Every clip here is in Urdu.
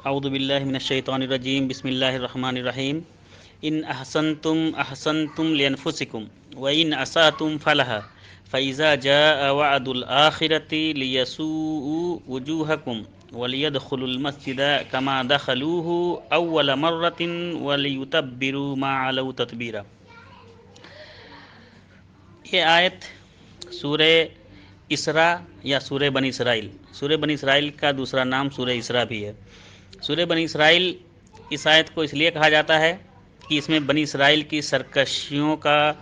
اعوذ باللہ من الشیطان الرجیم بسم اللہ الرحمن الرحیم ان احسنتم احسنتم لانفسکم وان اسأتم فلہا فاذا جاء وعد الآخرۃ لیسوءوا وجوہکم ولیدخلوا المسجد کما دخلوہ اول مرۃ ولیتبروا ما علوا تتبیرا۔ یہ آیت سورہ اسراء یا سورہ بنی اسرائیل، سورہ بنی اسرائیل کا دوسرا نام سورہ اسراء بھی ہے۔ سورہ بنی اسرائیل اس آیت کو اس لیے کہا جاتا ہے کہ اس میں بنی اسرائیل کی سرکشیوں کا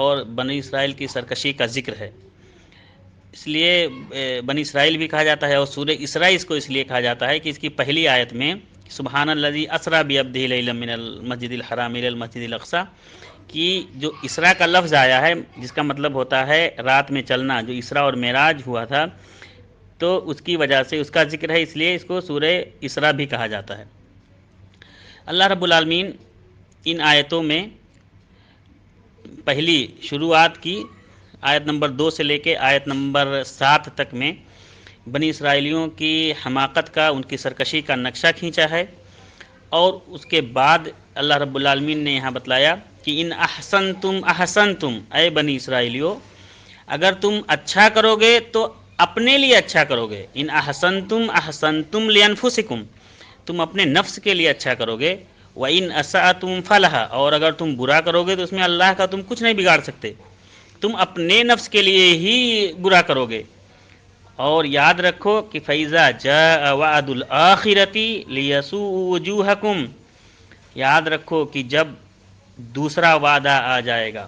اور بنی اسرائیل کی سرکشی کا ذکر ہے، اس لیے بنی اسرائیل بھی کہا جاتا ہے۔ اور سورہ اسراء اس کو اس لیے کہا جاتا ہے کہ اس کی پہلی آیت میں سبحان الذی اسریٰ بعبدہ لیلا من المسجد الحرام الی المسجد الاقصیٰ کی جو اسراء کا لفظ آیا ہے، جس کا مطلب ہوتا ہے رات میں چلنا، جو اسراء اور معراج ہوا تھا، تو اس کی وجہ سے اس کا ذکر ہے، اس لیے اس کو سورہ اسراء بھی کہا جاتا ہے۔ اللہ رب العالمین ان آیتوں میں پہلی شروعات کی آیت نمبر 2 سے لے کے آیت نمبر 7 تک میں بنی اسرائیلیوں کی حماقت کا، ان کی سرکشی کا نقشہ کھینچا ہے، اور اس کے بعد اللہ رب العالمین نے یہاں بتلایا کہ ان احسنتم احسنتم، اے بنی اسرائیلیو اگر تم اچھا کرو گے تو اپنے لیے اچھا کرو گے۔ ان احسنتم احسنتم لانفسکم، تم اپنے نفس کے لیے اچھا کرو گے۔ وَإِنْ أَسَأْتُمْ فَلَهَا، اور اگر تم برا کرو گے تو اس میں اللہ کا تم کچھ نہیں بگاڑ سکتے، تم اپنے نفس کے لیے ہی برا کرو گے۔ اور یاد رکھو کہ فَإِذَا جَاءَ وَعْدُ الْآخِرَةِ لِيَسُوءُوا وُجُوهَكُمْ، یاد رکھو کہ جب دوسرا وعدہ آ جائے گا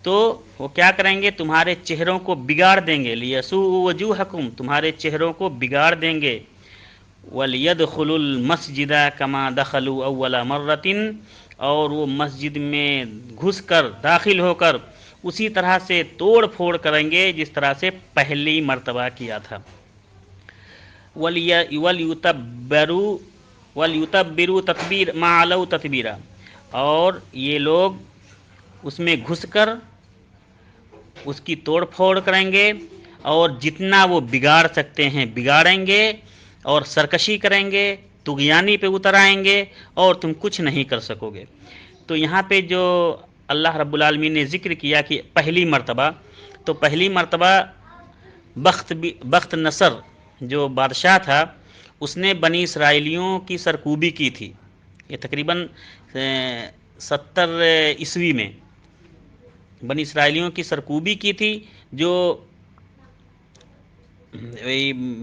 تو وہ کیا کریں گے؟ تمہارے چہروں کو بگاڑ دیں گے۔ لِيَسُوءُوا وُجُوهَكُمْ، تمہارے چہروں کو بگاڑ دیں گے۔ وَلْيَدْخُلُوا الْمَسْجِدَ كَمَا دَخَلُوا أَوَّلَ مَرَّةٍ، اور وہ مسجد میں گھس کر، داخل ہو کر اسی طرح سے توڑ پھوڑ کریں گے جس طرح سے پہلی مرتبہ کیا تھا۔ وَلْيُتَبِّرُوا تَتْبِيرًا مَا عَلَوْا تَتْبِيرًا، اور یہ لوگ اس میں گھس کر اس کی توڑ پھوڑ کریں گے، اور جتنا وہ بگاڑ سکتے ہیں بگاڑیں گے، اور سرکشی کریں گے، طغیانی پہ اتر آئیں گے، اور تم کچھ نہیں کر سکو گے۔ تو یہاں پہ جو اللہ رب العالمین نے ذکر کیا کہ پہلی مرتبہ، تو پہلی مرتبہ بخت نصر جو بادشاہ تھا، اس نے بنی اسرائیلیوں کی سرکوبی کی تھی۔ یہ تقریباً 70 عیسوی میں بنی اسرائیلیوں کی سرکوبی کی تھی۔ جو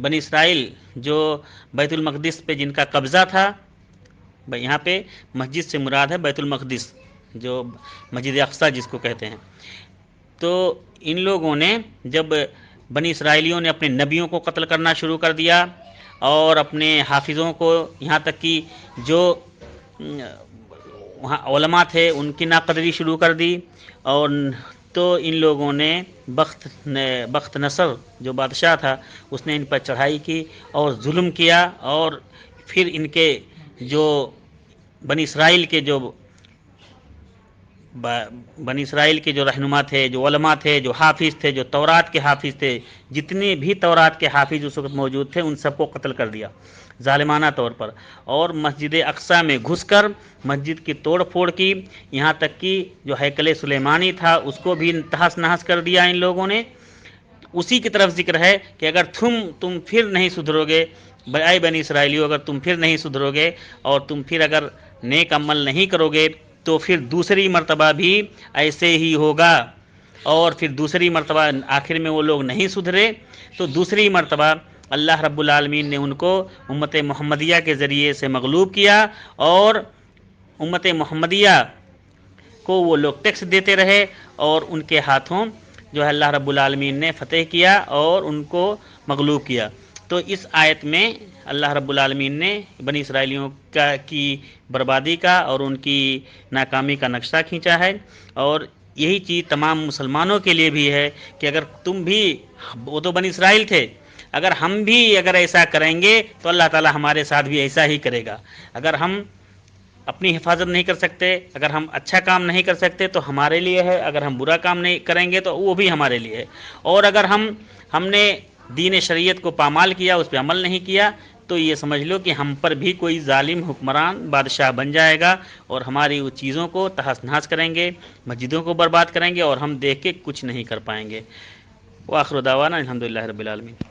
بنی اسرائیل جو بیت المقدس پہ جن کا قبضہ تھا، یہاں پہ مسجد سے مراد ہے بیت المقدس، جو مسجد اقصیٰ جس کو کہتے ہیں، تو ان لوگوں نے جب بنی اسرائیلیوں نے اپنے نبیوں کو قتل کرنا شروع کر دیا، اور اپنے حافظوں کو، یہاں تک کہ جو وہاں علماء تھے ان کی ناقدری شروع کر دی، اور تو ان لوگوں نے بخت نصر جو بادشاہ تھا اس نے ان پر چڑھائی کی اور ظلم کیا، اور پھر ان کے جو بنی اسرائیل کے جو رہنما تھے، جو علماء تھے، جو حافظ تھے، جو تورات کے حافظ تھے، جتنے بھی تورات کے حافظ اس وقت موجود تھے ان سب کو قتل کر دیا ظالمانہ طور پر، اور مسجد اقصیٰ میں گھس کر مسجد کی توڑ پھوڑ کی، یہاں تک کہ جو ہیکل سلیمانی تھا اس کو بھی تہس نہس کر دیا ان لوگوں نے۔ اسی کی طرف ذکر ہے کہ اگر تم پھر نہیں سدھرو گے، اے بنی اسرائیلیوں، اگر تم پھر نہیں سدھرو گے اور تم پھر اگر نیک عمل نہیں کرو گے تو پھر دوسری مرتبہ بھی ایسے ہی ہوگا۔ اور پھر دوسری مرتبہ آخر میں وہ لوگ نہیں سدھرے، تو دوسری مرتبہ اللہ رب العالمین نے ان کو امت محمدیہ کے ذریعے سے مغلوب کیا، اور امت محمدیہ کو وہ لوگ ٹیکس دیتے رہے، اور ان کے ہاتھوں جو ہے اللہ رب العالمین نے فتح کیا اور ان کو مغلوب کیا۔ تو اس آیت میں اللہ رب العالمین نے بنی اسرائیلیوں کی بربادی کا اور ان کی ناکامی کا نقشہ کھینچا ہے، اور یہی چیز تمام مسلمانوں کے لیے بھی ہے کہ اگر تم بھی، وہ تو بنی اسرائیل تھے، اگر ہم بھی اگر ایسا کریں گے تو اللہ تعالی ہمارے ساتھ بھی ایسا ہی کرے گا۔ اگر ہم اپنی حفاظت نہیں کر سکتے، اگر ہم اچھا کام نہیں کر سکتے تو ہمارے لیے ہے، اگر ہم برا کام نہیں کریں گے تو وہ بھی ہمارے لیے ہے، اور اگر ہم نے دین شریعت کو پامال کیا، اس پہ عمل نہیں کیا، تو یہ سمجھ لو کہ ہم پر بھی کوئی ظالم حکمران بادشاہ بن جائے گا اور ہماری وہ چیزوں کو تہس نہس کریں گے، مسجدوں کو برباد کریں گے اور ہم دیکھ کے کچھ نہیں کر پائیں گے۔ وآخر دعوانا الحمدللہ رب العالمین۔